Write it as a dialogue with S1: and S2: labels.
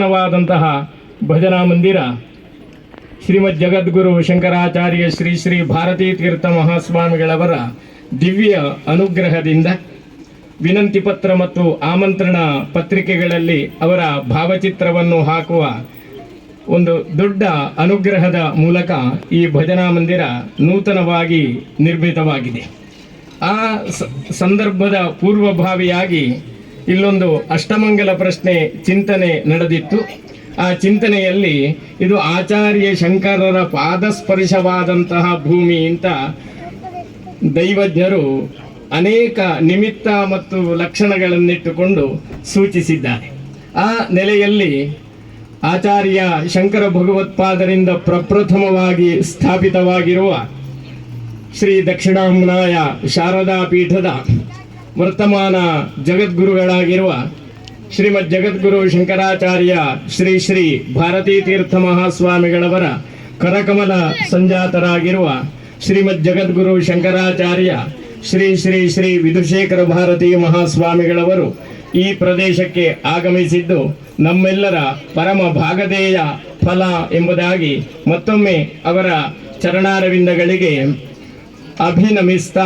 S1: ನೂತನವಾದಂತಹ ಭಜನಾ ಮಂದಿರ ಶ್ರೀಮದ್ ಜಗದ್ಗುರು ಶಂಕರಾಚಾರ್ಯ ಶ್ರೀ ಶ್ರೀ ಭಾರತೀ ತೀರ್ಥ ಮಹಾಸ್ವಾಮಿಗಳವರ ದಿವ್ಯ ಅನುಗ್ರಹದಿಂದ ವಿನಂತಿ ಪತ್ರ ಮತ್ತು ಆಮಂತ್ರಣ ಪತ್ರಿಕೆಗಳಲ್ಲಿ ಅವರ ಭಾವಚಿತ್ರವನ್ನು ಹಾಕುವ ಒಂದು ದೊಡ್ಡ ಅನುಗ್ರಹದ ಮೂಲಕ ಈ ಭಜನಾ ಮಂದಿರ ನೂತನವಾಗಿ ನಿರ್ಮಿತವಾಗಿದೆ. ಆ ಸಂದರ್ಭದ ಪೂರ್ವಭಾವಿಯಾಗಿ ಇಲ್ಲೊಂದು ಅಷ್ಟಮಂಗಲ ಪ್ರಶ್ನೆ ಚಿಂತನೆ ನಡೆದಿತ್ತು. ಆ ಚಿಂತನೆಯಲ್ಲಿ ಇದು ಆಚಾರ್ಯ ಶಂಕರರ ಪಾದಸ್ಪರ್ಶವಾದಂತಹ ಭೂಮಿ ಅಂತ ದೈವಜ್ಞರು ಅನೇಕ ನಿಮಿತ್ತ ಮತ್ತು ಲಕ್ಷಣಗಳನ್ನಿಟ್ಟುಕೊಂಡು ಸೂಚಿಸಿದ್ದಾರೆ. ಆ ನೆಲೆಯಲ್ಲಿ ಆಚಾರ್ಯ ಶಂಕರ ಭಗವತ್ಪಾದರಿಂದ ಪ್ರಪ್ರಥಮವಾಗಿ ಸ್ಥಾಪಿತವಾಗಿರುವ ಶ್ರೀ ದಕ್ಷಿಣಾಮ್ನಾಯ ಶಾರದಾ ಪೀಠದ ವರ್ತಮಾನ ಜಗದ್ಗುರುಗಳಾಗಿರುವ ಶ್ರೀಮದ್ ಜಗದ್ಗುರು ಶಂಕರಾಚಾರ್ಯ ಶ್ರೀ ಶ್ರೀ ಭಾರತೀ ತೀರ್ಥ ಮಹಾಸ್ವಾಮಿಗಳವರ ಕರಕಮಲ ಸಂಜಾತರಾಗಿರುವ ಶ್ರೀಮದ್ ಜಗದ್ಗುರು ಶಂಕರಾಚಾರ್ಯ ಶ್ರೀ ಶ್ರೀ ಶ್ರೀ ವಿಧುಶೇಖರ ಭಾರತೀ ಮಹಾಸ್ವಾಮಿಗಳವರು ಈ ಪ್ರದೇಶಕ್ಕೆ ಆಗಮಿಸಿದ್ದು ನಮ್ಮೆಲ್ಲರ ಪರಮ ಭಾಗಧೇಯ ಫಲ ಎಂಬುದಾಗಿ ಮತ್ತೊಮ್ಮೆ ಅವರ ಚರಣಾರವಿಂದಗಳಿಗೆ ಅಭಿನಮಿಸ್ತಾ